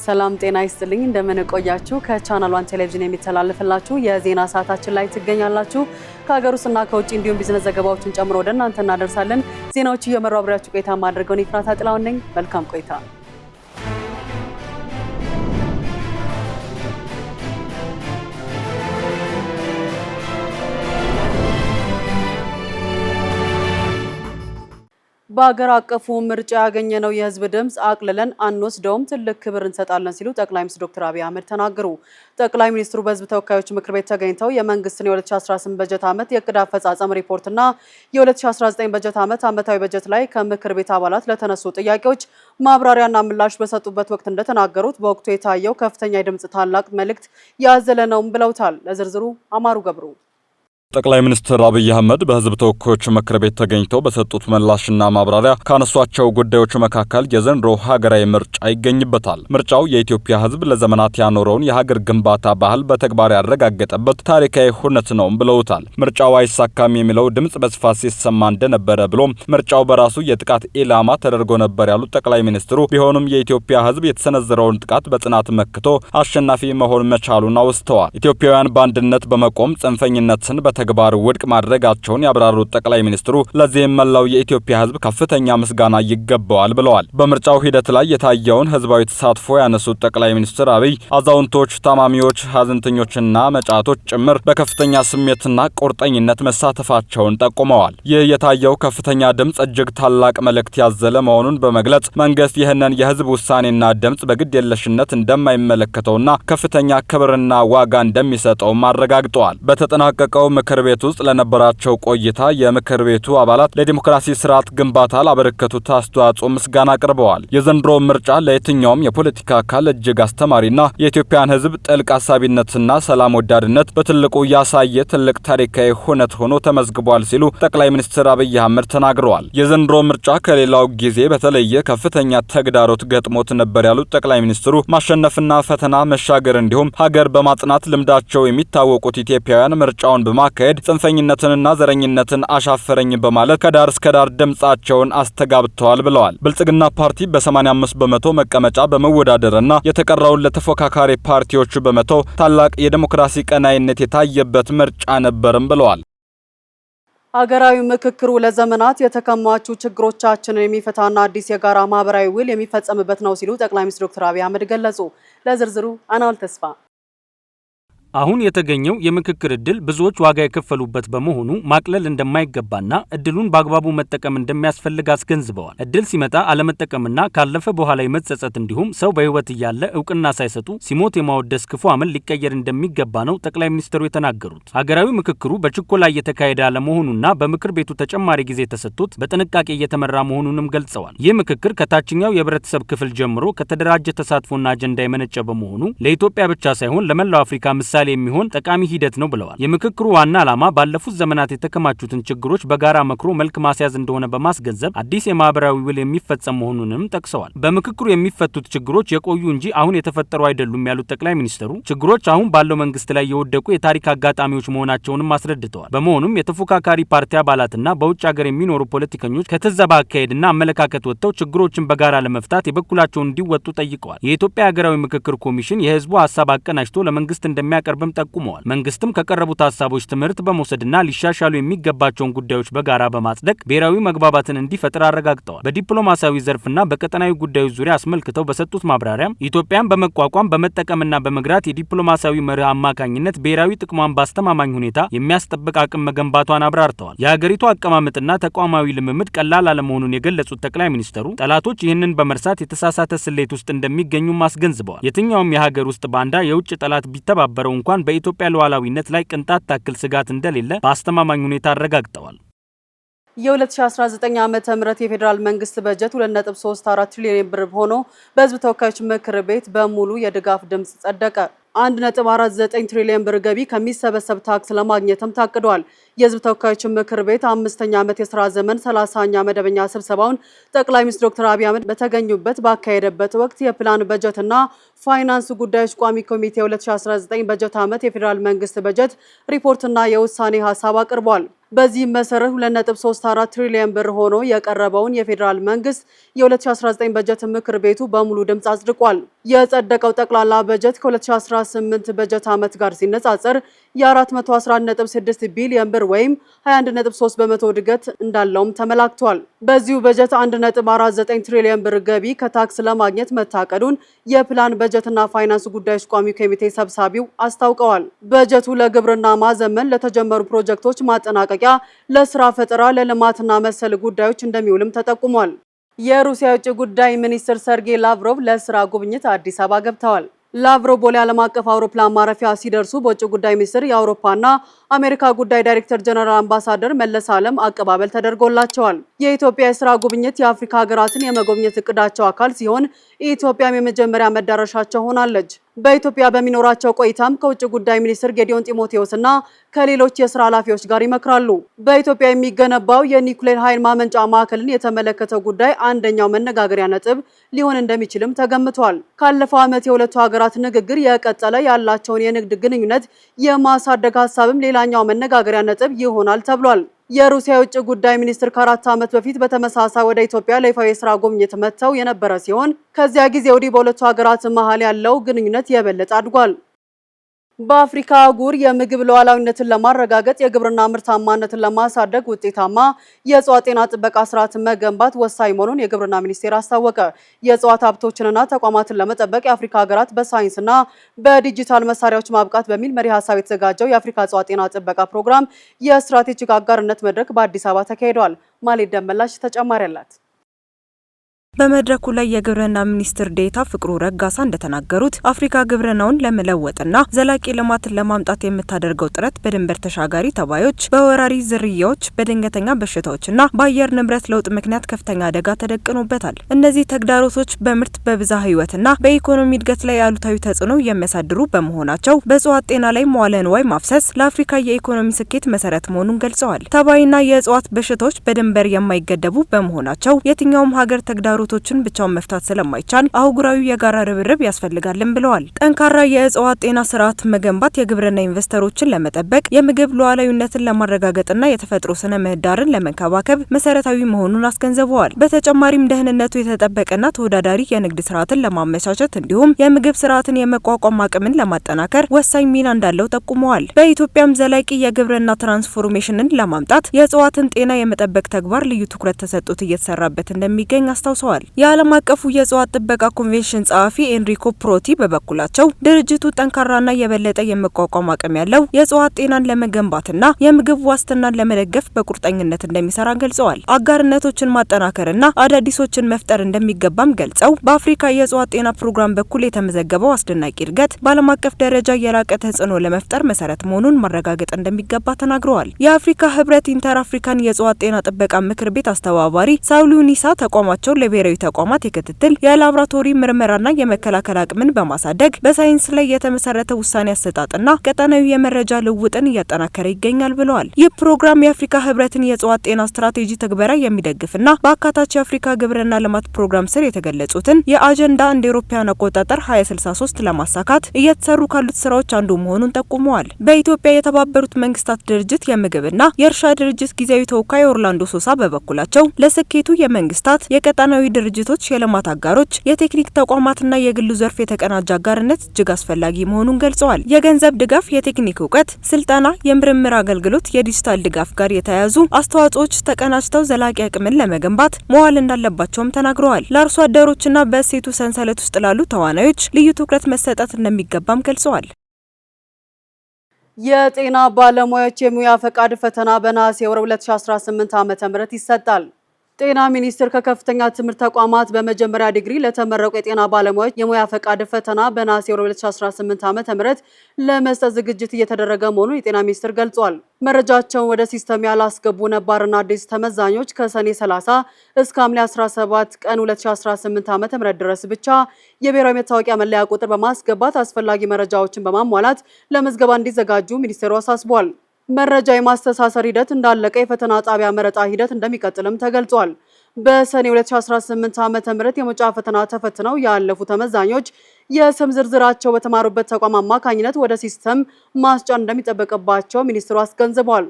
ሰላም ጤና ይስጥልኝ እንደምን ቆያችሁ ከቻናል 1 ቴሌቪዥን የሚተላለፍላችሁ የዜና ሰዓታችን ላይ ትገኛላችሁ ከሀገር ውስጥና ከውጭ እንዲሁም ቢዝነስ ዘገባዎችን ጨምሮ ወደ እናንተ እናደርሳለን ዜናዎቹ እየመራው አብራችሁ ቆይታ ማድረገውን ይፍራታ ጥላው ነኝ መልካም ቆይታ በአገር አቀፉ ምርጫ ያገኘነው የህዝብ ድምጽ አቅልለን አንወስደውም ትልቅ ክብር እንሰጣለን ሲሉ ጠቅላይ ሚኒስትር ዶክተር አብይ አህመድ ተናገሩ። ጠቅላይ ሚኒስትሩ በህዝብ ተወካዮች ምክር ቤት ተገኝተው የመንግስትን የ2018 በጀት ዓመት የዕቅድ አፈጻጸም ሪፖርትና የ2019 በጀት ዓመት ዓመታዊ በጀት ላይ ከምክር ቤት አባላት ለተነሱ ጥያቄዎች ማብራሪያና ምላሽ በሰጡበት ወቅት እንደተናገሩት በወቅቱ የታየው ከፍተኛ የድምጽ ታላቅ መልእክት ያዘለ ነው ብለውታል። ለዝርዝሩ አማሩ ገብሩ ጠቅላይ ሚኒስትር አብይ አህመድ በህዝብ ተወካዮች ምክር ቤት ተገኝተው በሰጡት ምላሽና ማብራሪያ ካነሷቸው ጉዳዮች መካከል የዘንድሮ ሀገራዊ ምርጫ ይገኝበታል። ምርጫው የኢትዮጵያ ህዝብ ለዘመናት ያኖረውን የሀገር ግንባታ ባህል በተግባር ያረጋገጠበት ታሪካዊ ሁነት ነው ብለውታል። ምርጫው አይሳካም የሚለው ድምጽ በስፋት ሲሰማ እንደነበረ ብሎም ምርጫው በራሱ የጥቃት ኢላማ ተደርጎ ነበር ያሉት ጠቅላይ ሚኒስትሩ ቢሆንም የኢትዮጵያ ህዝብ የተሰነዘረውን ጥቃት በጽናት መክቶ አሸናፊ መሆን መቻሉን አውስተዋል። ኢትዮጵያውያን በአንድነት በመቆም ጽንፈኝነትን ተግባር ውድቅ ማድረጋቸውን ያብራሩት ጠቅላይ ሚኒስትሩ ለዚህም መላው የኢትዮጵያ ህዝብ ከፍተኛ ምስጋና ይገባዋል ብለዋል። በምርጫው ሂደት ላይ የታየውን ህዝባዊ ተሳትፎ ያነሱት ጠቅላይ ሚኒስትር አብይ አዛውንቶች፣ ታማሚዎች፣ ሀዘንተኞችና መጫቶች ጭምር በከፍተኛ ስሜትና ቁርጠኝነት መሳተፋቸውን ጠቁመዋል። ይህ የታየው ከፍተኛ ድምጽ እጅግ ታላቅ መልእክት ያዘለ መሆኑን በመግለጽ መንግስት ይህንን የህዝብ ውሳኔና ድምጽ በግዴለሽነት እንደማይመለከተውና ከፍተኛ ክብርና ዋጋ እንደሚሰጠውም አረጋግጠዋል። በተጠናቀቀው ምክር ቤት ውስጥ ለነበራቸው ቆይታ የምክር ቤቱ አባላት ለዲሞክራሲ ስርዓት ግንባታ ላበረከቱት አስተዋጽኦ ምስጋና አቅርበዋል። የዘንድሮ ምርጫ ለየትኛውም የፖለቲካ አካል እጅግ አስተማሪና የኢትዮጵያን ህዝብ ጥልቅ አሳቢነትና ሰላም ወዳድነት በትልቁ ያሳየ ትልቅ ታሪካዊ ሁነት ሆኖ ተመዝግቧል ሲሉ ጠቅላይ ሚኒስትር አብይ አህመድ ተናግረዋል። የዘንድሮ ምርጫ ከሌላው ጊዜ በተለየ ከፍተኛ ተግዳሮት ገጥሞት ነበር ያሉት ጠቅላይ ሚኒስትሩ ማሸነፍና ፈተና መሻገር እንዲሁም ሀገር በማጽናት ልምዳቸው የሚታወቁት ኢትዮጵያውያን ምርጫውን በማካሄድ ጽንፈኝነትንና ዘረኝነትን አሻፈረኝ በማለት ከዳር እስከ ዳር ድምጻቸውን አስተጋብተዋል ብለዋል። ብልጽግና ፓርቲ በ85 በመቶ መቀመጫ በመወዳደርና የተቀረውን ለተፎካካሪ ፓርቲዎቹ በመተው ታላቅ የዲሞክራሲ ቀናይነት የታየበት ምርጫ ነበርም ብለዋል። ሀገራዊ ምክክሩ ለዘመናት የተከማቹ ችግሮቻችንን የሚፈታና አዲስ የጋራ ማህበራዊ ውል የሚፈጸምበት ነው ሲሉ ጠቅላይ ሚኒስትር ዶክተር አብይ አህመድ ገለጹ። ለዝርዝሩ አናል ተስፋ አሁን የተገኘው የምክክር እድል ብዙዎች ዋጋ የከፈሉበት በመሆኑ ማቅለል እንደማይገባና እድሉን በአግባቡ መጠቀም እንደሚያስፈልግ አስገንዝበዋል። እድል ሲመጣ አለመጠቀምና ካለፈ በኋላ የመጸጸት እንዲሁም ሰው በህይወት እያለ እውቅና ሳይሰጡ ሲሞት የማወደስ ክፉ አመል ሊቀየር እንደሚገባ ነው ጠቅላይ ሚኒስትሩ የተናገሩት። ሀገራዊ ምክክሩ በችኮላ እየተካሄደ አለመሆኑና በምክር ቤቱ ተጨማሪ ጊዜ ተሰጥቶት በጥንቃቄ እየተመራ መሆኑንም ገልጸዋል። ይህ ምክክር ከታችኛው የህብረተሰብ ክፍል ጀምሮ ከተደራጀ ተሳትፎና አጀንዳ የመነጨ በመሆኑ ለኢትዮጵያ ብቻ ሳይሆን ለመላው አፍሪካ ምሳሌ የሚሆን ጠቃሚ ሂደት ነው ብለዋል። የምክክሩ ዋና ዓላማ ባለፉት ዘመናት የተከማቹትን ችግሮች በጋራ መክሮ መልክ ማስያዝ እንደሆነ በማስገንዘብ አዲስ የማህበራዊ ውል የሚፈጸም መሆኑንም ጠቅሰዋል። በምክክሩ የሚፈቱት ችግሮች የቆዩ እንጂ አሁን የተፈጠሩ አይደሉም ያሉት ጠቅላይ ሚኒስትሩ ችግሮች አሁን ባለው መንግስት ላይ የወደቁ የታሪክ አጋጣሚዎች መሆናቸውንም አስረድተዋል። በመሆኑም የተፎካካሪ ፓርቲ አባላትና በውጭ ሀገር የሚኖሩ ፖለቲከኞች ከተዛባ አካሄድና አመለካከት ወጥተው ችግሮችን በጋራ ለመፍታት የበኩላቸውን እንዲወጡ ጠይቀዋል። የኢትዮጵያ ሀገራዊ ምክክር ኮሚሽን የህዝቡ ሀሳብ አቀናጅቶ ለመንግስት እንደሚያቀርብ ጠቁመዋል። መንግስትም ከቀረቡት ሀሳቦች ትምህርት በመውሰድና ሊሻሻሉ የሚገባቸውን ጉዳዮች በጋራ በማጽደቅ ብሔራዊ መግባባትን እንዲፈጥር አረጋግጠዋል። በዲፕሎማሲያዊ ዘርፍና በቀጠናዊ ጉዳዮች ዙሪያ አስመልክተው በሰጡት ማብራሪያም ኢትዮጵያን በመቋቋም በመጠቀምና በመግራት የዲፕሎማሲያዊ መርህ አማካኝነት ብሔራዊ ጥቅሟን በአስተማማኝ ሁኔታ የሚያስጠብቅ አቅም መገንባቷን አብራርተዋል። የሀገሪቱ አቀማመጥና ተቋማዊ ልምምድ ቀላል አለመሆኑን የገለጹት ጠቅላይ ሚኒስትሩ ጠላቶች ይህንን በመርሳት የተሳሳተ ስሌት ውስጥ እንደሚገኙም አስገንዝበዋል። የትኛውም የሀገር ውስጥ ባንዳ የውጭ ጠላት ቢተባበረው እንኳን በኢትዮጵያ ሉዓላዊነት ላይ ቅንጣት ታክል ስጋት እንደሌለ በአስተማማኝ ሁኔታ አረጋግጠዋል። የ2019 ዓመተ ምህረት የፌዴራል መንግስት በጀት 2.34 ትሪሊዮን ብር ሆኖ በህዝብ ተወካዮች ምክር ቤት በሙሉ የድጋፍ ድምጽ ጸደቀ። 1.49 ትሪሊዮን ብር ገቢ ከሚሰበሰብ ታክስ ለማግኘትም ታቅዷል። የህዝብ ተወካዮች ምክር ቤት 5ኛ ዓመት የሥራ ዘመን 30ኛ መደበኛ ስብሰባውን ጠቅላይ ሚኒስትር ዶክተር አብይ አህመድ በተገኙበት ባካሄደበት ወቅት የፕላን በጀትና ፋይናንስ ጉዳዮች ቋሚ ኮሚቴ 2019 በጀት ዓመት የፌዴራል መንግስት በጀት ሪፖርትና የውሳኔ ሀሳብ አቅርቧል። በዚህም መሰረት 2.34 ትሪሊዮን ብር ሆኖ የቀረበውን የፌዴራል መንግስት የ2019 በጀት ምክር ቤቱ በሙሉ ድምፅ አጽድቋል። የጸደቀው ጠቅላላ በጀት ከ2018 በጀት ዓመት ጋር ሲነጻጸር የ411.6 ቢሊዮን ብር ወይም 21.3 በመቶ እድገት እንዳለውም ተመላክቷል። በዚሁ በጀት 1.49 ትሪሊዮን ብር ገቢ ከታክስ ለማግኘት መታቀዱን የፕላን በጀትና ፋይናንስ ጉዳዮች ቋሚ ኮሚቴ ሰብሳቢው አስታውቀዋል። በጀቱ ለግብርና ማዘመን፣ ለተጀመሩ ፕሮጀክቶች ማጠናቀቂያ፣ ለስራ ፈጠራ፣ ለልማትና መሰል ጉዳዮች እንደሚውልም ተጠቁሟል። የሩሲያ የውጭ ጉዳይ ሚኒስትር ሰርጌይ ላቭሮቭ ለስራ ጉብኝት አዲስ አበባ ገብተዋል። ላቭሮቭ ቦሌ ዓለም አቀፍ አውሮፕላን ማረፊያ ሲደርሱ በውጭ ጉዳይ ሚኒስቴር የአውሮፓና አሜሪካ ጉዳይ ዳይሬክተር ጀነራል አምባሳደር መለስ ዓለም አቀባበል ተደርጎላቸዋል። የኢትዮጵያ የስራ ጉብኝት የአፍሪካ ሀገራትን የመጎብኘት እቅዳቸው አካል ሲሆን ኢትዮጵያም የመጀመሪያ መዳረሻቸው ሆናለች። በኢትዮጵያ በሚኖራቸው ቆይታም ከውጭ ጉዳይ ሚኒስትር ጌዲዮን ጢሞቴዎስና ከሌሎች የስራ ኃላፊዎች ጋር ይመክራሉ። በኢትዮጵያ የሚገነባው የኒውክሌር ኃይል ማመንጫ ማዕከልን የተመለከተው ጉዳይ አንደኛው መነጋገሪያ ነጥብ ሊሆን እንደሚችልም ተገምቷል። ካለፈው ዓመት የሁለቱ ሀገራት ንግግር የቀጠለ ያላቸውን የንግድ ግንኙነት የማሳደግ ሀሳብም ሌላኛው መነጋገሪያ ነጥብ ይሆናል ተብሏል። የሩሲያ የውጭ ጉዳይ ሚኒስትር ከ4 ዓመት በፊት በተመሳሳይ ወደ ኢትዮጵያ ለይፋዊ የስራ ጉብኝት መጥተው የነበረ ሲሆን ከዚያ ጊዜ ወዲህ በሁለቱ ሀገራት መሀል ያለው ግንኙነት የበለጠ አድጓል። በአፍሪካ አህጉር የምግብ ሉዓላዊነትን ለማረጋገጥ የግብርና ምርታማነትን ለማሳደግ ውጤታማ የእጽዋት ጤና ጥበቃ ስርዓትን መገንባት ወሳኝ መሆኑን የግብርና ሚኒስቴር አስታወቀ። የእጽዋት ሀብቶችንና ተቋማትን ለመጠበቅ የአፍሪካ ሀገራት በሳይንስና በዲጂታል መሳሪያዎች ማብቃት በሚል መሪ ሀሳብ የተዘጋጀው የአፍሪካ እጽዋት ጤና ጥበቃ ፕሮግራም የስትራቴጂክ አጋርነት መድረክ በአዲስ አበባ ተካሂዷል። ማሌት ደመላሽ ተጨማሪ አላት። በመድረኩ ላይ የግብርና ሚኒስትር ዴኤታ ፍቅሩ ረጋሳ እንደተናገሩት አፍሪካ ግብርናውን ለመለወጥና ዘላቂ ልማትን ለማምጣት የምታደርገው ጥረት በድንበር ተሻጋሪ ተባዮች፣ በወራሪ ዝርያዎች፣ በድንገተኛ በሽታዎችና በአየር ንብረት ለውጥ ምክንያት ከፍተኛ አደጋ ተደቅኖበታል። እነዚህ ተግዳሮቶች በምርት በብዝሃ ሕይወትና በኢኮኖሚ እድገት ላይ አሉታዊ ተጽዕኖ የሚያሳድሩ በመሆናቸው በእጽዋት ጤና ላይ መዋለ ንዋይ ማፍሰስ ለአፍሪካ የኢኮኖሚ ስኬት መሰረት መሆኑን ገልጸዋል። ተባይና የእጽዋት በሽታዎች በድንበር የማይገደቡ በመሆናቸው የትኛውም ሀገር ተግዳሮ ቶችን ብቻውን መፍታት ስለማይቻል አህጉራዊ የጋራ ርብርብ ያስፈልጋልን ብለዋል። ጠንካራ የእጽዋት ጤና ስርዓት መገንባት የግብርና ኢንቨስተሮችን ለመጠበቅ የምግብ ሉዓላዊነትን ለማረጋገጥና የተፈጥሮ ስነ ምህዳርን ለመንከባከብ መሰረታዊ መሆኑን አስገንዝበዋል። በተጨማሪም ደህንነቱ የተጠበቀና ተወዳዳሪ የንግድ ስርዓትን ለማመቻቸት እንዲሁም የምግብ ስርዓትን የመቋቋም አቅምን ለማጠናከር ወሳኝ ሚና እንዳለው ጠቁመዋል። በኢትዮጵያም ዘላቂ የግብርና ትራንስፎርሜሽንን ለማምጣት የእጽዋትን ጤና የመጠበቅ ተግባር ልዩ ትኩረት ተሰጥቶት እየተሰራበት እንደሚገኝ አስታውሰዋል። የዓለም አቀፉ የእጽዋት ጥበቃ ኮንቬንሽን ጸሐፊ ኤንሪኮ ፕሮቲ በበኩላቸው ድርጅቱ ጠንካራና የበለጠ የመቋቋም አቅም ያለው የእጽዋት ጤናን ለመገንባትና የምግብ ዋስትናን ለመደገፍ በቁርጠኝነት እንደሚሰራ ገልጸዋል። አጋርነቶችን ማጠናከርና አዳዲሶችን መፍጠር እንደሚገባም ገልጸው በአፍሪካ የእጽዋት ጤና ፕሮግራም በኩል የተመዘገበው አስደናቂ እድገት በዓለም አቀፍ ደረጃ የላቀ ተጽዕኖ ለመፍጠር መሰረት መሆኑን ማረጋገጥ እንደሚገባ ተናግረዋል። የአፍሪካ ህብረት ኢንተር አፍሪካን የእጽዋት ጤና ጥበቃ ምክር ቤት አስተባባሪ ሳውሉኒሳ ተቋማቸው ለብሔራዊ ተቋማት የክትትል የላብራቶሪ ምርመራና የመከላከል አቅምን በማሳደግ በሳይንስ ላይ የተመሰረተ ውሳኔ አሰጣጥና ቀጠናዊ የመረጃ ልውውጥን እያጠናከረ ይገኛል ብለዋል። ይህ ፕሮግራም የአፍሪካ ህብረትን የእጽዋት ጤና ስትራቴጂ ተግበራ የሚደግፍና በአካታች የአፍሪካ ግብርና ልማት ፕሮግራም ስር የተገለጹትን የአጀንዳ እንደ አውሮፓውያን አቆጣጠር 2063 ለማሳካት እየተሰሩ ካሉት ስራዎች አንዱ መሆኑን ጠቁመዋል። በኢትዮጵያ የተባበሩት መንግስታት ድርጅት የምግብና የእርሻ ድርጅት ጊዜያዊ ተወካይ ኦርላንዶ ሶሳ በበኩላቸው ለስኬቱ የመንግስታት የቀጠናዊ ድርጅቶች፣ የልማት አጋሮች፣ የቴክኒክ ተቋማትና የግሉ ዘርፍ የተቀናጀ አጋርነት እጅግ አስፈላጊ መሆኑን ገልጸዋል። የገንዘብ ድጋፍ፣ የቴክኒክ እውቀት፣ ስልጠና፣ የምርምር አገልግሎት፣ የዲጂታል ድጋፍ ጋር የተያያዙ አስተዋጽኦዎች ተቀናጅተው ዘላቂ አቅምን ለመገንባት መዋል እንዳለባቸውም ተናግረዋል። ለአርሶ አደሮችና በእሴቱ ሰንሰለት ውስጥ ላሉ ተዋናዮች ልዩ ትኩረት መሰጠት እንደሚገባም ገልጸዋል። የጤና ባለሙያዎች የሙያ ፈቃድ ፈተና በነሐሴ ወር 2018 ዓ.ም ይሰጣል። ጤና ሚኒስቴር ከከፍተኛ ትምህርት ተቋማት በመጀመሪያ ዲግሪ ለተመረቁ የጤና ባለሙያዎች የሙያ ፈቃድ ፈተና በነሐሴ 2018 ዓ.ም ለመስጠት ዝግጅት እየተደረገ መሆኑን የጤና ሚኒስቴር ገልጿል። መረጃቸውን ወደ ሲስተም ያላስገቡ ነባርና አዲስ ተመዛኞች ከሰኔ 30 እስከ ሐምሌ 17 ቀን 2018 ዓ.ም ድረስ ብቻ የብሔራዊ መታወቂያ መለያ ቁጥር በማስገባት አስፈላጊ መረጃዎችን በማሟላት ለምዝገባ እንዲዘጋጁ ሚኒስቴሩ አሳስቧል። መረጃ የማስተሳሰር ሂደት እንዳለቀ የፈተና ጣቢያ መረጣ ሂደት እንደሚቀጥልም ተገልጿል። በሰኔ 2018 ዓ.ም የመውጫ ፈተና ተፈትነው ያለፉ ተመዛኞች የስም ዝርዝራቸው በተማሩበት ተቋም አማካኝነት ወደ ሲስተም ማስጫን እንደሚጠበቅባቸው ሚኒስትሩ አስገንዝበዋል።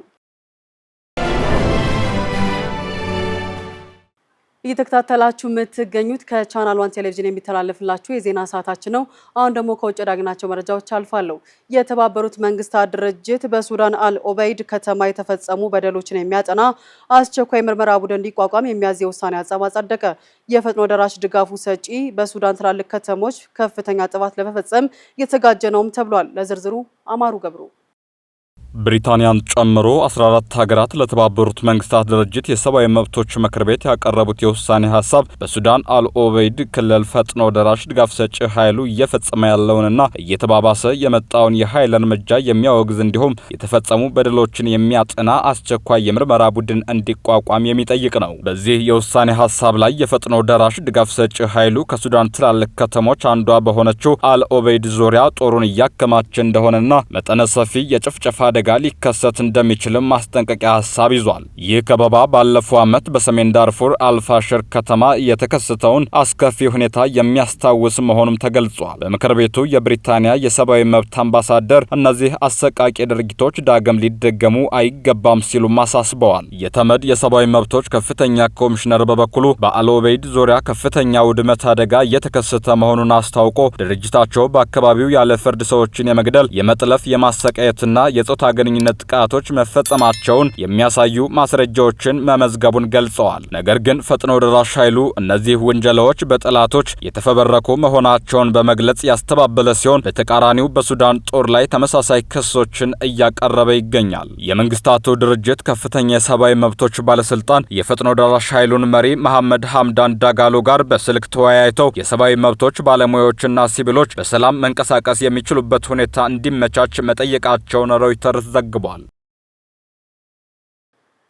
እየተከታተላችሁ የምትገኙት ከቻናል 1 ቴሌቪዥን የሚተላለፍላችሁ የዜና ሰዓታችን ነው። አሁን ደግሞ ከውጭ ያገኘናቸው መረጃዎች አልፋለሁ። የተባበሩት መንግስታት ድርጅት በሱዳን አልኦበይድ ከተማ የተፈጸሙ በደሎችን የሚያጠና አስቸኳይ ምርመራ ቡድን እንዲቋቋም የሚያዝ ውሳኔ ሀሳብ አጸደቀ። የፈጥኖ ደራሽ ድጋፉ ሰጪ በሱዳን ትላልቅ ከተሞች ከፍተኛ ጥፋት ለመፈጸም የተዘጋጀ ነውም ተብሏል። ለዝርዝሩ አማሩ ገብሩ። ብሪታንያን ጨምሮ 14 ሀገራት ለተባበሩት መንግስታት ድርጅት የሰብአዊ መብቶች ምክር ቤት ያቀረቡት የውሳኔ ሀሳብ በሱዳን አልኦበይድ ክልል ፈጥኖ ደራሽ ድጋፍ ሰጪ ኃይሉ እየፈጸመ ያለውንና እየተባባሰ የመጣውን የኃይል እርምጃ የሚያወግዝ እንዲሁም የተፈጸሙ በደሎችን የሚያጠና አስቸኳይ የምርመራ ቡድን እንዲቋቋም የሚጠይቅ ነው። በዚህ የውሳኔ ሀሳብ ላይ የፈጥኖ ደራሽ ድጋፍ ሰጪ ኃይሉ ከሱዳን ትላልቅ ከተሞች አንዷ በሆነችው አልኦበይድ ዙሪያ ጦሩን እያከማቸ እንደሆነና መጠነ ሰፊ የጭፍጨፋ አደጋ ሊከሰት እንደሚችልም ማስጠንቀቂያ ሀሳብ ይዟል። ይህ ከበባ ባለፈው ዓመት በሰሜን ዳርፉር አልፋሽር ከተማ የተከሰተውን አስከፊ ሁኔታ የሚያስታውስ መሆኑም ተገልጿል። በምክር ቤቱ የብሪታንያ የሰብአዊ መብት አምባሳደር እነዚህ አሰቃቂ ድርጊቶች ዳግም ሊደገሙ አይገባም ሲሉም አሳስበዋል። የተመድ የሰብአዊ መብቶች ከፍተኛ ኮሚሽነር በበኩሉ በአልኦበይድ ዙሪያ ከፍተኛ ውድመት አደጋ እየተከሰተ መሆኑን አስታውቆ ድርጅታቸው በአካባቢው ያለ ፍርድ ሰዎችን የመግደል፣ የመጥለፍ፣ የማሰቃየትና የጾታ ግንኙነት ጥቃቶች መፈጸማቸውን የሚያሳዩ ማስረጃዎችን መመዝገቡን ገልጸዋል። ነገር ግን ፈጥኖ ደራሽ ኃይሉ እነዚህ ውንጀላዎች በጠላቶች የተፈበረኩ መሆናቸውን በመግለጽ ያስተባበለ ሲሆን በተቃራኒው በሱዳን ጦር ላይ ተመሳሳይ ክሶችን እያቀረበ ይገኛል። የመንግስታቱ ድርጅት ከፍተኛ የሰብአዊ መብቶች ባለስልጣን የፈጥኖ ደራሽ ኃይሉን መሪ መሐመድ ሐምዳን ዳጋሎ ጋር በስልክ ተወያይተው የሰብአዊ መብቶች ባለሙያዎችና ሲቪሎች በሰላም መንቀሳቀስ የሚችሉበት ሁኔታ እንዲመቻች መጠየቃቸውን ሮይተርስ ዘግቧል።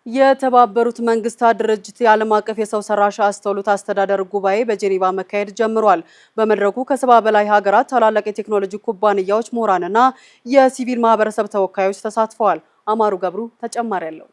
የተባበሩት መንግስታት ድርጅት የዓለም አቀፍ የሰው ሰራሽ አስተውሎት አስተዳደር ጉባኤ በጄኔቫ መካሄድ ጀምሯል። በመድረኩ ከ70 በላይ ሀገራት፣ ታላላቅ የቴክኖሎጂ ኩባንያዎች፣ ምሁራንና የሲቪል ማህበረሰብ ተወካዮች ተሳትፈዋል። አማሩ ገብሩ ተጨማሪ ያለው።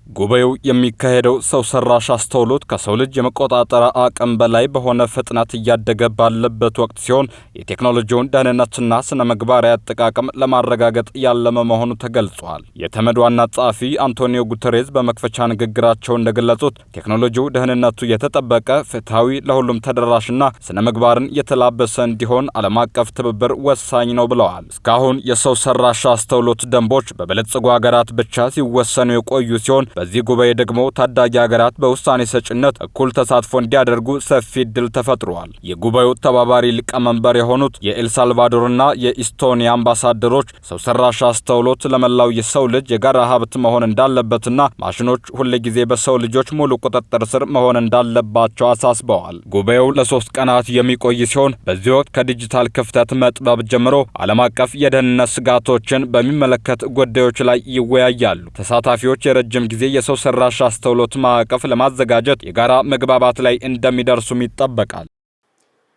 ጉባኤው የሚካሄደው ሰው ሰራሽ አስተውሎት ከሰው ልጅ የመቆጣጠር አቅም በላይ በሆነ ፍጥነት እያደገ ባለበት ወቅት ሲሆን የቴክኖሎጂውን ደህንነትና ስነ ምግባራዊ አጠቃቀም ለማረጋገጥ ያለመ መሆኑ ተገልጿል። የተመድ ዋና ጸሐፊ አንቶኒዮ ጉተሬዝ በመክፈቻ ንግግራቸው እንደገለጹት ቴክኖሎጂው ደህንነቱ የተጠበቀ፣ ፍትሐዊ፣ ለሁሉም ተደራሽና ስነ ምግባርን የተላበሰ እንዲሆን ዓለም አቀፍ ትብብር ወሳኝ ነው ብለዋል። እስካሁን የሰው ሰራሽ አስተውሎት ደንቦች በበለጸጉ ሀገራት ብቻ ሲወሰኑ የቆዩ ሲሆን በዚህ ጉባኤ ደግሞ ታዳጊ ሀገራት በውሳኔ ሰጭነት እኩል ተሳትፎ እንዲያደርጉ ሰፊ እድል ተፈጥሯል። የጉባኤው ተባባሪ ሊቀመንበር የሆኑት የኤልሳልቫዶርና የኢስቶኒያ አምባሳደሮች ሰው ሰራሽ አስተውሎት ለመላው የሰው ልጅ የጋራ ሀብት መሆን እንዳለበትና ማሽኖች ሁልጊዜ በሰው ልጆች ሙሉ ቁጥጥር ስር መሆን እንዳለባቸው አሳስበዋል። ጉባኤው ለ3 ቀናት የሚቆይ ሲሆን በዚህ ወቅት ከዲጂታል ክፍተት መጥበብ ጀምሮ ዓለም አቀፍ የደህንነት ስጋቶችን በሚመለከት ጉዳዮች ላይ ይወያያሉ። ተሳታፊዎች የረጅም ጊዜ የሰው ሰራሽ አስተውሎት ማዕቀፍ ለማዘጋጀት የጋራ መግባባት ላይ እንደሚደርሱም ይጠበቃል።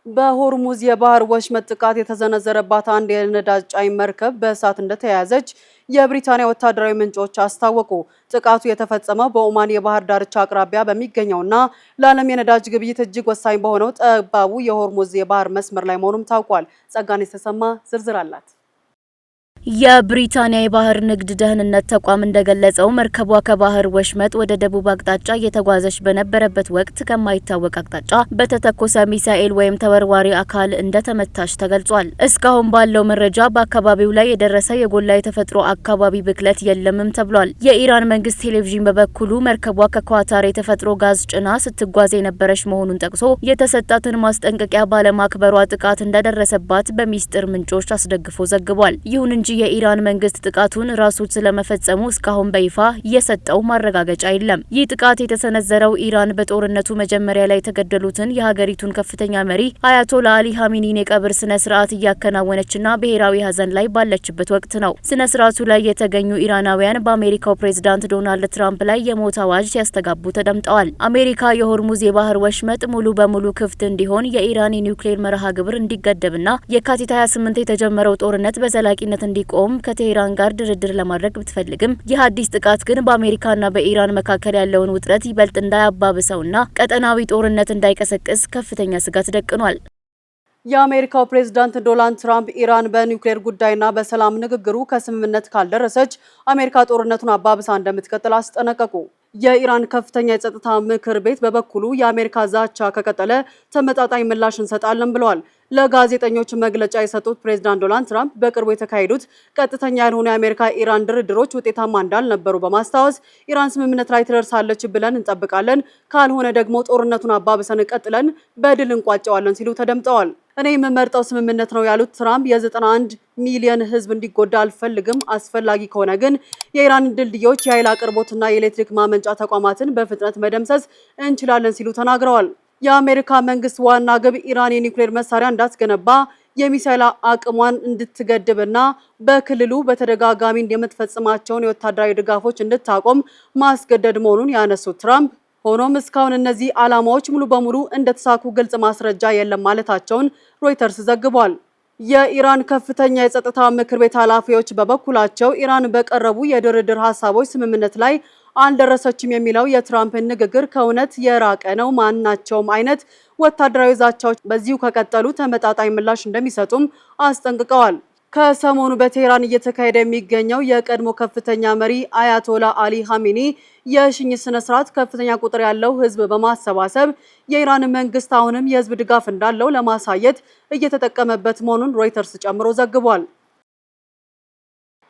በሆርሙዝ የባህር ወሽመጥ ጥቃት የተዘነዘረባት አንድ የነዳጅ ጫኝ መርከብ በእሳት እንደተያያዘች የብሪታንያ ወታደራዊ ምንጮች አስታወቁ። ጥቃቱ የተፈጸመው በኦማን የባህር ዳርቻ አቅራቢያ በሚገኘውና ለዓለም የነዳጅ ግብይት እጅግ ወሳኝ በሆነው ጠባቡ የሆርሙዝ የባህር መስመር ላይ መሆኑም ታውቋል። ጸጋኔ ተሰማ ዝርዝር አላት። የብሪታንያ የባህር ንግድ ደህንነት ተቋም እንደገለጸው መርከቧ ከባህር ወሽመጥ ወደ ደቡብ አቅጣጫ እየተጓዘች በነበረበት ወቅት ከማይታወቅ አቅጣጫ በተተኮሰ ሚሳኤል ወይም ተወርዋሪ አካል እንደተመታች ተገልጿል። እስካሁን ባለው መረጃ በአካባቢው ላይ የደረሰ የጎላ የተፈጥሮ አካባቢ ብክለት የለምም ተብሏል። የኢራን መንግስት ቴሌቪዥን በበኩሉ መርከቧ ከኳታር የተፈጥሮ ጋዝ ጭና ስትጓዝ የነበረች መሆኑን ጠቅሶ የተሰጣትን ማስጠንቀቂያ ባለማክበሯ ጥቃት እንደደረሰባት በሚስጥር ምንጮች አስደግፎ ዘግቧል። ይሁን እንጂ የኢራን መንግስት ጥቃቱን ራሱ ስለመፈጸሙ እስካሁን በይፋ የሰጠው ማረጋገጫ የለም። ይህ ጥቃት የተሰነዘረው ኢራን በጦርነቱ መጀመሪያ ላይ የተገደሉትን የሀገሪቱን ከፍተኛ መሪ አያቶላ አሊ ሀሚኒን የቀብር ስነ ስርዓት እያከናወነችና ብሔራዊ ሀዘን ላይ ባለችበት ወቅት ነው። ስነ ስርዓቱ ላይ የተገኙ ኢራናውያን በአሜሪካው ፕሬዝዳንት ዶናልድ ትራምፕ ላይ የሞት አዋጅ ሲያስተጋቡ ተደምጠዋል። አሜሪካ የሆርሙዝ የባህር ወሽመጥ ሙሉ በሙሉ ክፍት እንዲሆን የኢራን የኒውክሌር መርሃ ግብር እንዲገደብና የካቲት 28 የተጀመረው ጦርነት በዘላቂነት እንዲቆም ከቴህራን ጋር ድርድር ለማድረግ ብትፈልግም ይህ አዲስ ጥቃት ግን በአሜሪካና በኢራን መካከል ያለውን ውጥረት ይበልጥ እንዳያባብሰውና ቀጠናዊ ጦርነት እንዳይቀሰቅስ ከፍተኛ ስጋት ደቅኗል። የአሜሪካው ፕሬዝዳንት ዶናልድ ትራምፕ ኢራን በኒውክሌር ጉዳይና በሰላም ንግግሩ ከስምምነት ካልደረሰች አሜሪካ ጦርነቱን አባብሳ እንደምትቀጥል አስጠነቀቁ። የኢራን ከፍተኛ የጸጥታ ምክር ቤት በበኩሉ የአሜሪካ ዛቻ ከቀጠለ ተመጣጣኝ ምላሽ እንሰጣለን ብለዋል። ለጋዜጠኞች መግለጫ የሰጡት ፕሬዝዳንት ዶናልድ ትራምፕ በቅርቡ የተካሄዱት ቀጥተኛ ያልሆኑ የአሜሪካ ኢራን ድርድሮች ውጤታማ እንዳልነበሩ በማስታወስ ኢራን ስምምነት ላይ ትደርሳለች ብለን እንጠብቃለን፣ ካልሆነ ደግሞ ጦርነቱን አባብሰን ቀጥለን በድል እንቋጨዋለን ሲሉ ተደምጠዋል። እኔ የምመርጠው ስምምነት ነው ያሉት ትራምፕ የ91 ሚሊዮን ሕዝብ እንዲጎዳ አልፈልግም፣ አስፈላጊ ከሆነ ግን የኢራን ድልድዮች፣ የኃይል አቅርቦትና የኤሌክትሪክ ማመንጫ ተቋማትን በፍጥነት መደምሰስ እንችላለን ሲሉ ተናግረዋል። የአሜሪካ መንግስት ዋና ግብ ኢራን የኒውክሌር መሳሪያ እንዳትገነባ የሚሳይል አቅሟን እንድትገድብና በክልሉ በተደጋጋሚ የምትፈጽማቸውን የወታደራዊ ድጋፎች እንድታቆም ማስገደድ መሆኑን ያነሱት ትራምፕ ሆኖም እስካሁን እነዚህ ዓላማዎች ሙሉ በሙሉ እንደተሳኩ ግልጽ ማስረጃ የለም ማለታቸውን ሮይተርስ ዘግቧል። የኢራን ከፍተኛ የጸጥታ ምክር ቤት ኃላፊዎች በበኩላቸው ኢራን በቀረቡ የድርድር ሀሳቦች ስምምነት ላይ አልደረሰችም የሚለው የትራምፕን ንግግር ከእውነት የራቀ ነው፣ ማናቸውም አይነት ወታደራዊ ዛቻዎች በዚሁ ከቀጠሉ ተመጣጣኝ ምላሽ እንደሚሰጡም አስጠንቅቀዋል። ከሰሞኑ በቴህራን እየተካሄደ የሚገኘው የቀድሞ ከፍተኛ መሪ አያቶላ አሊ ሀሚኒ የሽኝት ስነ ስርዓት ከፍተኛ ቁጥር ያለው ህዝብ በማሰባሰብ የኢራን መንግስት አሁንም የህዝብ ድጋፍ እንዳለው ለማሳየት እየተጠቀመበት መሆኑን ሮይተርስ ጨምሮ ዘግቧል።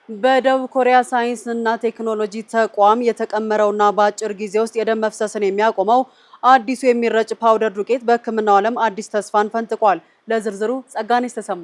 በደቡብ ኮሪያ ሳይንስና ቴክኖሎጂ ተቋም የተቀመረውና በአጭር ጊዜ ውስጥ የደም መፍሰስን የሚያቆመው አዲሱ የሚረጭ ፓውደር ዱቄት በሕክምናው ዓለም አዲስ ተስፋን ፈንጥቋል። ለዝርዝሩ ጸጋኔስ ተሰማ።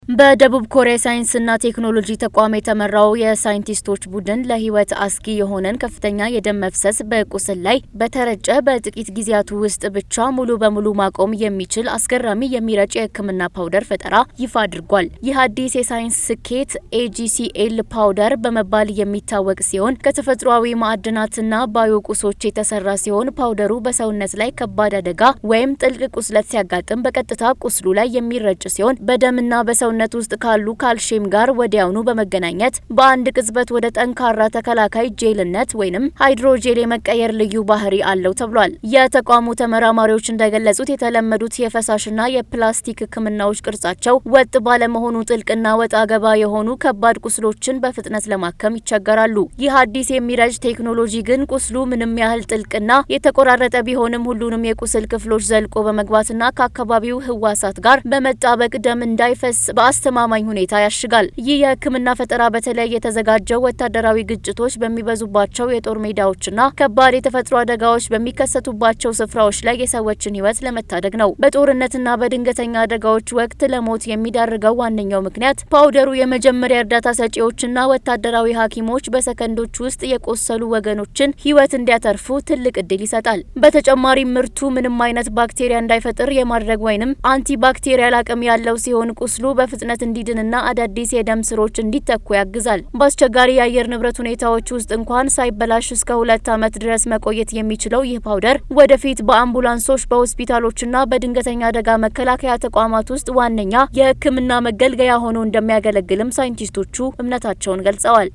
በደቡብ ኮሪያ ሳይንስና ቴክኖሎጂ ተቋም የተመራው የሳይንቲስቶች ቡድን ለህይወት አስጊ የሆነን ከፍተኛ የደም መፍሰስ በቁስል ላይ በተረጨ በጥቂት ጊዜያት ውስጥ ብቻ ሙሉ በሙሉ ማቆም የሚችል አስገራሚ የሚረጭ የህክምና ፓውደር ፈጠራ ይፋ አድርጓል። ይህ አዲስ የሳይንስ ስኬት AGCL ፓውደር በመባል የሚታወቅ ሲሆን ከተፈጥሯዊ ማዕድናትና ባዮቁሶች የተሰራ ሲሆን ፓውደሩ በሰውነት ላይ ከባድ አደጋ ወይም ጥልቅ ቁስለት ሲያጋጥም በቀጥታ ቁስሉ ላይ የሚረጭ ሲሆን በደምና በሰውነት ውስጥ ካሉ ካልሽየም ጋር ወዲያውኑ በመገናኘት በአንድ ቅጽበት ወደ ጠንካራ ተከላካይ ጄልነት ወይንም ሃይድሮጄል የመቀየር ልዩ ባህሪ አለው ተብሏል። የተቋሙ ተመራማሪዎች እንደገለጹት የተለመዱት የፈሳሽና የፕላስቲክ ህክምናዎች ቅርጻቸው ወጥ ባለመሆኑ ጥልቅና ወጣ ገባ የሆኑ ከባድ ቁስሎችን በፍጥነት ለማከም ይቸገራሉ። ይህ አዲስ የሚረጭ ቴክኖሎጂ ግን ቁስሉ ምንም ያህል ጥልቅና የተቆራረጠ ቢሆንም ሁሉንም የቁስል ክፍሎች ዘልቆ በመግባትና ከአካባቢው ህዋሳት ጋር በመጣበቅ ደም እንዳይፈስ በአስተማማኝ ሁኔታ ያሽጋል። ይህ የህክምና ፈጠራ በተለይ የተዘጋጀው ወታደራዊ ግጭቶች በሚበዙባቸው የጦር ሜዳዎችና ከባድ የተፈጥሮ አደጋዎች በሚከሰቱባቸው ስፍራዎች ላይ የሰዎችን ህይወት ለመታደግ ነው። በጦርነትና በድንገተኛ አደጋዎች ወቅት ለሞት የሚዳርገው ዋነኛው ምክንያት ፓውደሩ የመጀመሪያ እርዳታ ሰጪዎችና ወታደራዊ ሐኪሞች በሰከንዶች ውስጥ የቆሰሉ ወገኖችን ህይወት እንዲያተርፉ ትልቅ እድል ይሰጣል። በተጨማሪም ምርቱ ምንም አይነት ባክቴሪያ እንዳይፈጥር የማድረግ ወይንም አንቲባክቴሪያል አቅም ያለው ሲሆን ቁስሉ በፍጥነት እንዲድንና አዳዲስ የደም ስሮች እንዲተኩ ያግዛል። በአስቸጋሪ የአየር ንብረት ሁኔታዎች ውስጥ እንኳን ሳይበላሽ እስከ 2 ዓመት ድረስ መቆየት የሚችለው ይህ ፓውደር ወደፊት በአምቡላንሶች፣ በሆስፒታሎችና በድንገተኛ አደጋ መከላከያ ተቋማት ውስጥ ዋነኛ የህክምና መገልገያ ሆኖ እንደሚያገለግልም ሳይንቲስቶቹ እምነታቸውን ገልጸዋል።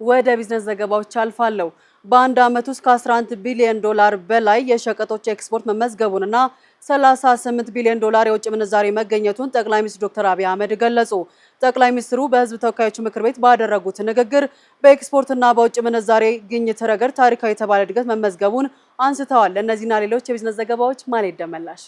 ወደ ቢዝነስ ዘገባዎች አልፋለሁ። በአንድ ዓመት ውስጥ ከ11 ቢሊዮን ዶላር በላይ የሸቀጦች ኤክስፖርት መመዝገቡንና 38 ቢሊዮን ዶላር የውጭ ምንዛሬ መገኘቱን ጠቅላይ ሚኒስትር ዶክተር አብይ አህመድ ገለጹ። ጠቅላይ ሚኒስትሩ በህዝብ ተወካዮች ምክር ቤት ባደረጉት ንግግር በኤክስፖርትና በውጭ ምንዛሬ ግኝት ረገድ ታሪካዊ የተባለ እድገት መመዝገቡን አንስተዋል። ለእነዚህና ሌሎች የቢዝነስ ዘገባዎች ማለት ደመላሽ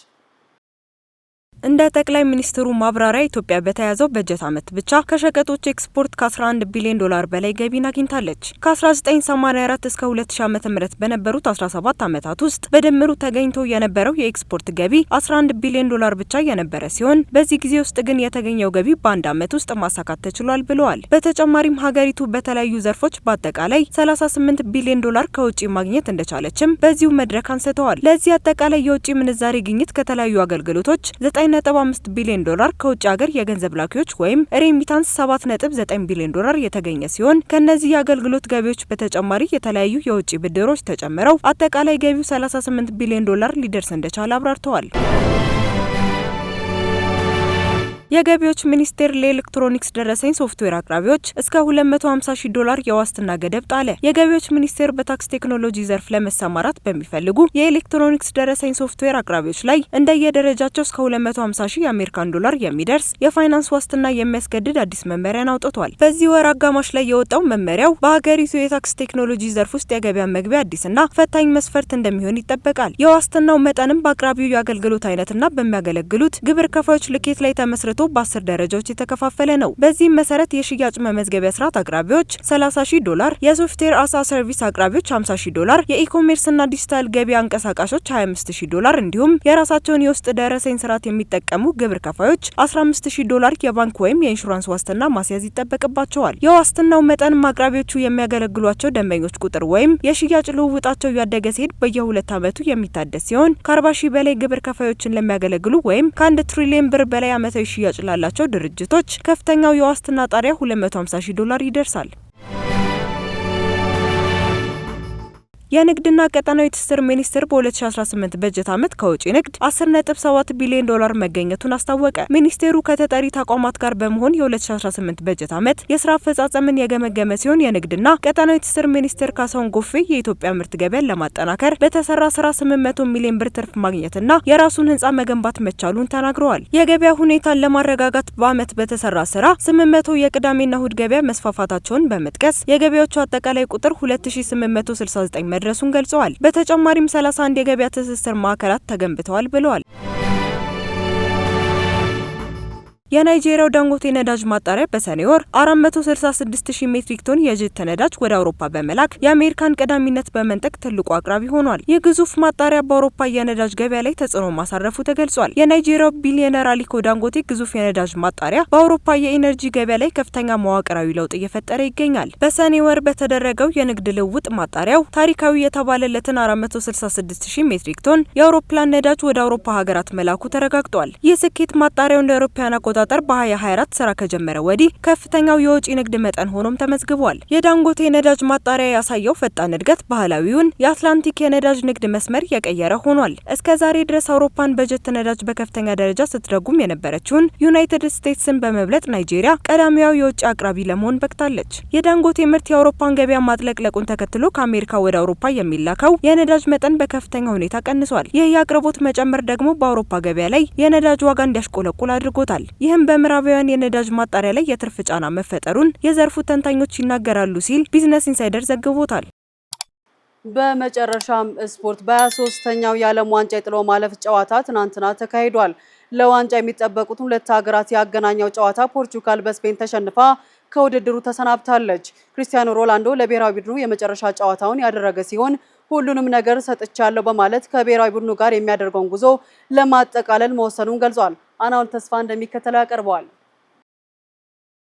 እንደ ጠቅላይ ሚኒስትሩ ማብራሪያ ኢትዮጵያ በተያዘው በጀት ዓመት ብቻ ከሸቀጦች ኤክስፖርት ከ11 ቢሊዮን ዶላር በላይ ገቢን አግኝታለች። ከ1984 እስከ 2000 ዓ.ም በነበሩት 17 ዓመታት ውስጥ በድምሩ ተገኝቶ የነበረው የኤክስፖርት ገቢ 11 ቢሊዮን ዶላር ብቻ የነበረ ሲሆን በዚህ ጊዜ ውስጥ ግን የተገኘው ገቢ በአንድ ዓመት ውስጥ ማሳካት ተችሏል ብለዋል። በተጨማሪም ሀገሪቱ በተለያዩ ዘርፎች በአጠቃላይ 38 ቢሊዮን ዶላር ከውጪ ማግኘት እንደቻለችም በዚሁ መድረክ አንስተዋል። ለዚህ አጠቃላይ የውጪ ምንዛሬ ግኝት ከተለያዩ አገልግሎቶች 9.5 ቢሊዮን ዶላር ከውጭ ሀገር የገንዘብ ላኪዎች ወይም ሬሚታንስ 7.9 ቢሊዮን ዶላር የተገኘ ሲሆን ከነዚህ የአገልግሎት ገቢዎች በተጨማሪ የተለያዩ የውጭ ብድሮች ተጨምረው አጠቃላይ ገቢው 38 ቢሊዮን ዶላር ሊደርስ እንደቻለ አብራርተዋል። የገቢዎች ሚኒስቴር ለኤሌክትሮኒክስ ደረሰኝ ሶፍትዌር አቅራቢዎች እስከ $250,000 የዋስትና ገደብ ጣለ። የገቢዎች ሚኒስቴር በታክስ ቴክኖሎጂ ዘርፍ ለመሰማራት በሚፈልጉ የኤሌክትሮኒክስ ደረሰኝ ሶፍትዌር አቅራቢዎች ላይ እንደየደረጃቸው እስከ $250,000 የአሜሪካን ዶላር የሚደርስ የፋይናንስ ዋስትና የሚያስገድድ አዲስ መመሪያን አውጥቷል። በዚህ ወር አጋማሽ ላይ የወጣው መመሪያው በሀገሪቱ የታክስ ቴክኖሎጂ ዘርፍ ውስጥ የገበያ መግቢያ አዲስና ፈታኝ መስፈርት እንደሚሆን ይጠበቃል። የዋስትናው መጠንም በአቅራቢው የአገልግሎት አይነትና በሚያገለግሉት ግብር ከፋዮች ልኬት ላይ ተመስርቶ በ10 ደረጃዎች የተከፋፈለ ነው። በዚህም መሰረት የሽያጭ መመዝገቢያ ስርዓት አቅራቢዎች $30,000፣ የሶፍትዌር አሳ ሰርቪስ አቅራቢዎች $50,000፣ የኢኮሜርስና ዲጂታል ገቢ አንቀሳቃሾች $25,000 እንዲሁም የራሳቸውን የውስጥ ደረሰኝ ስርዓት የሚጠቀሙ ግብር ከፋዮች $15,000 የባንክ ወይም የኢንሹራንስ ዋስትና ማስያዝ ይጠበቅባቸዋል። የዋስትናው መጠን አቅራቢዎቹ የሚያገለግሏቸው ደንበኞች ቁጥር ወይም የሽያጭ ልውውጣቸው እያደገ ሲሄድ በየ2 ዓመቱ የሚታደስ ሲሆን ከ40,000 በላይ ግብር ከፋዮችን ለሚያገለግሉ ወይም ከ1 ትሪሊዮን ብር በላይ ዓመታዊ ሽያጭ ላላቸው ድርጅቶች ከፍተኛው የዋስትና ጣሪያ $250,000 ይደርሳል። የንግድና ቀጠናዊ ትስስር ሚኒስቴር በ2018 በጀት ዓመት ከውጪ ንግድ 10.7 ቢሊዮን ዶላር መገኘቱን አስታወቀ። ሚኒስቴሩ ከተጠሪ ተቋማት ጋር በመሆን የ2018 በጀት ዓመት የስራ አፈጻጸምን የገመገመ ሲሆን የንግድና ቀጠናዊ ትስስር ሚኒስቴር ካሳሁን ጎፌ የኢትዮጵያ ምርት ገበያን ለማጠናከር በተሰራ ስራ 800 ሚሊዮን ብር ትርፍ ማግኘትና የራሱን ህንጻ መገንባት መቻሉን ተናግረዋል። የገበያ ሁኔታን ለማረጋጋት በዓመት በተሰራ ስራ 800 የቅዳሜና እሁድ ገበያ መስፋፋታቸውን በመጥቀስ የገበያዎቹ አጠቃላይ ቁጥር 2869 መድረሱን ገልጸዋል። በተጨማሪም 31 የገበያ ትስስር ማዕከላት ተገንብተዋል ብለዋል። የናይጄሪያው ዳንጎቴ ነዳጅ ማጣሪያ በሰኔ ወር 466,000 ሜትሪክ ቶን የጀት ነዳጅ ወደ አውሮፓ በመላክ የአሜሪካን ቀዳሚነት በመንጠቅ ትልቁ አቅራቢ ሆኗል። ይህ ግዙፍ ማጣሪያ በአውሮፓ የነዳጅ ገበያ ላይ ተጽዕኖ ማሳረፉ ተገልጿል። የናይጄሪያው ቢሊዮነር አሊኮ ዳንጎቴ ግዙፍ የነዳጅ ማጣሪያ በአውሮፓ የኢነርጂ ገበያ ላይ ከፍተኛ መዋቅራዊ ለውጥ እየፈጠረ ይገኛል። በሰኔ ወር በተደረገው የንግድ ልውውጥ ማጣሪያው ታሪካዊ የተባለለትን 466,000 ሜትሪክ ቶን የአውሮፕላን ነዳጅ ወደ አውሮፓ ሀገራት መላኩ ተረጋግጧል። ይህ ስኬት ማጣሪያው እንደ አውሮፓውያን አቆጣጠር በ2024 ስራ ከጀመረ ወዲህ ከፍተኛው የወጪ ንግድ መጠን ሆኖም ተመዝግቧል። የዳንጎቴ ነዳጅ ማጣሪያ ያሳየው ፈጣን እድገት ባህላዊውን የአትላንቲክ የነዳጅ ንግድ መስመር የቀየረ ሆኗል። እስከ ዛሬ ድረስ አውሮፓን በጀት ነዳጅ በከፍተኛ ደረጃ ስትደጉም የነበረችውን ዩናይትድ ስቴትስን በመብለጥ ናይጄሪያ ቀዳሚያው የውጭ አቅራቢ ለመሆን በቅታለች። የዳንጎቴ ምርት የአውሮፓን ገበያ ማጥለቅለቁን ተከትሎ ከአሜሪካ ወደ አውሮፓ የሚላከው የነዳጅ መጠን በከፍተኛ ሁኔታ ቀንሷል። ይህ የአቅርቦት መጨመር ደግሞ በአውሮፓ ገበያ ላይ የነዳጅ ዋጋ እንዲያሽቆለቁል አድርጎታል። ይህም በምዕራባውያን የነዳጅ ማጣሪያ ላይ የትርፍ ጫና መፈጠሩን የዘርፉ ተንታኞች ይናገራሉ ሲል ቢዝነስ ኢንሳይደር ዘግቦታል። በመጨረሻም ስፖርት በ23ኛው የዓለም ዋንጫ የጥሎ ማለፍ ጨዋታ ትናንትና ተካሂዷል። ለዋንጫ የሚጠበቁት ሁለት ሀገራት ያገናኘው ጨዋታ ፖርቹጋል በስፔን ተሸንፋ ከውድድሩ ተሰናብታለች። ክሪስቲያኖ ሮናልዶ ለብሔራዊ ቡድኑ የመጨረሻ ጨዋታውን ያደረገ ሲሆን ሁሉንም ነገር ሰጥቻለሁ በማለት ከብሔራዊ ቡድኑ ጋር የሚያደርገውን ጉዞ ለማጠቃለል መወሰኑን ገልጿል። አናውል ተስፋ እንደሚከተለው ያቀርበዋል።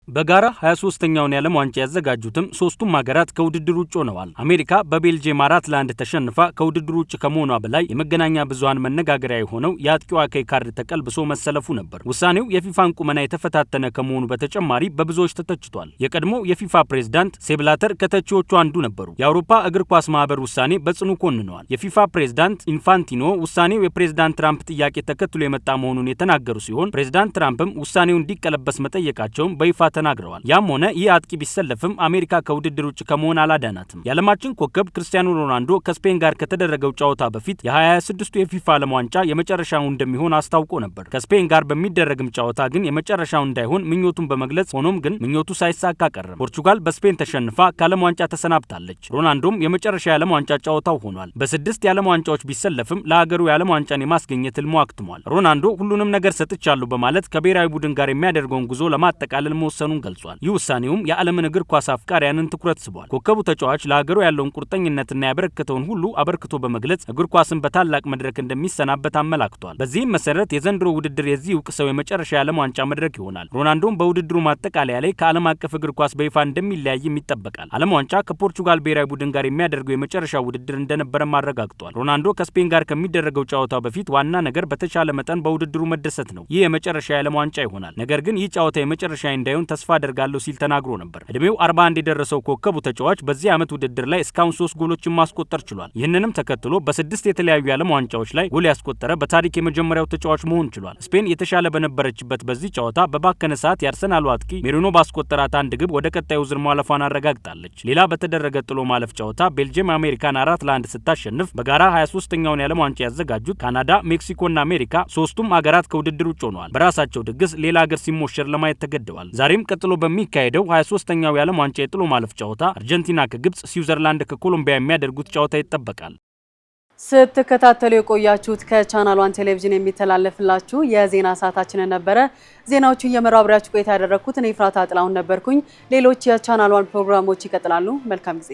በጋራ 23ኛውን የዓለም ዋንጫ ያዘጋጁትም ሶስቱም ሀገራት ከውድድሩ ውጭ ሆነዋል። አሜሪካ በቤልጂየም 4-1 ተሸንፋ ከውድድሩ ውጭ ከመሆኗ በላይ የመገናኛ ብዙሃን መነጋገሪያ የሆነው የአጥቂዋ ቀይ ካርድ ተቀልብሶ መሰለፉ ነበር። ውሳኔው የፊፋን ቁመና የተፈታተነ ከመሆኑ በተጨማሪ በብዙዎች ተተችቷል። የቀድሞ የፊፋ ፕሬዝዳንት ሴብላተር ከተቺዎቹ አንዱ ነበሩ። የአውሮፓ እግር ኳስ ማህበር ውሳኔ በጽኑ ኮንነዋል። የፊፋ ፕሬዝዳንት ኢንፋንቲኖ ውሳኔው የፕሬዝዳንት ትራምፕ ጥያቄ ተከትሎ የመጣ መሆኑን የተናገሩ ሲሆን ፕሬዝዳንት ትራምፕም ውሳኔው እንዲቀለበስ መጠየቃቸውን በይፋ ተናግረዋል። ያም ሆነ ይህ አጥቂ ቢሰለፍም አሜሪካ ከውድድር ውጭ ከመሆን አላዳናትም። የዓለማችን ኮከብ ክርስቲያኖ ሮናልዶ ከስፔን ጋር ከተደረገው ጨዋታ በፊት የ2026ቱ የፊፋ ዓለም ዋንጫ የመጨረሻው እንደሚሆን አስታውቆ ነበር። ከስፔን ጋር በሚደረግም ጨዋታ ግን የመጨረሻው እንዳይሆን ምኞቱን በመግለጽ ሆኖም ግን ምኞቱ ሳይሳካ ቀረ። ፖርቹጋል በስፔን ተሸንፋ ከዓለም ዋንጫ ተሰናብታለች። ሮናልዶም የመጨረሻ የዓለም ዋንጫ ጨዋታው ሆኗል። በ6 የዓለም ዋንጫዎች ቢሰለፍም ለሀገሩ የዓለም ዋንጫን የማስገኘት ህልሙ አክትሟል። ሮናልዶ ሁሉንም ነገር ሰጥቻለሁ በማለት ከብሔራዊ ቡድን ጋር የሚያደርገውን ጉዞ ለማጠቃለል መወሰኑን ገልጿል። ይህ ውሳኔውም የዓለምን እግር ኳስ አፍቃሪያንን ትኩረት ስቧል። ኮከቡ ተጫዋች ለሀገሩ ያለውን ቁርጠኝነትና ያበረከተውን ሁሉ አበርክቶ በመግለጽ እግር ኳስን በታላቅ መድረክ እንደሚሰናበት አመላክቷል። በዚህም መሰረት የዘንድሮ ውድድር የዚህ እውቅ ሰው የመጨረሻ የዓለም ዋንጫ መድረክ ይሆናል። ሮናልዶም በውድድሩ ማጠቃለያ ላይ ከዓለም አቀፍ እግር ኳስ በይፋ እንደሚለያይም ይጠበቃል። ዓለም ዋንጫ ከፖርቹጋል ብሔራዊ ቡድን ጋር የሚያደርገው የመጨረሻ ውድድር እንደነበረም አረጋግጧል። ሮናልዶ ከስፔን ጋር ከሚደረገው ጨዋታ በፊት ዋና ነገር በተቻለ መጠን በውድድሩ መደሰት ነው። ይህ የመጨረሻ የዓለም ዋንጫ ይሆናል። ነገር ግን ይህ ጨዋታ የመጨረሻ እንዳይሆን ተስፋ አደርጋለሁ ሲል ተናግሮ ነበር። እድሜው 41 የደረሰው ኮከቡ ተጫዋች በዚህ ዓመት ውድድር ላይ እስካሁን 3 ጎሎችን ማስቆጠር ችሏል። ይህንንም ተከትሎ በ6 የተለያዩ የዓለም ዋንጫዎች ላይ ጎል ያስቆጠረ በታሪክ የመጀመሪያው ተጫዋች መሆን ችሏል። ስፔን የተሻለ በነበረችበት በዚህ ጨዋታ በባከነ ሰዓት የአርሰናሉ አጥቂ ሜሪኖ ባስቆጠራት አንድ ግብ ወደ ቀጣዩ ዙር ማለፏን አረጋግጣለች። ሌላ በተደረገ ጥሎ ማለፍ ጨዋታ ቤልጅየም አሜሪካን 4-1 ስታሸንፍ በጋራ 23ኛውን የዓለም ዋንጫ ያዘጋጁት ካናዳ፣ ሜክሲኮና አሜሪካ ሶስቱም ሀገራት ከውድድር ውጭ ሆነዋል። በራሳቸው ድግስ ሌላ ሀገር ሲሞሸር ለማየት ተገደዋል። ዛሬም ቀጥሎ በሚካሄደው 23ኛው የዓለም ዋንጫ የጥሎ ማለፍ ጨዋታ አርጀንቲና ከግብጽ፣ ስዊዘርላንድ ከኮሎምቢያ የሚያደርጉት ጨዋታ ይጠበቃል። ስትከታተሉ የቆያችሁት ከቻናል 1 ቴሌቪዥን የሚተላለፍላችሁ የዜና ሰዓታችንን ነበረ። ዜናዎቹን እየመራው አብሬያችሁ ቆይታ ያደረኩት እኔ ፍራታ ጥላሁን ነበርኩኝ። ሌሎች የቻናል 1 ፕሮግራሞች ይቀጥላሉ። መልካም ጊዜ።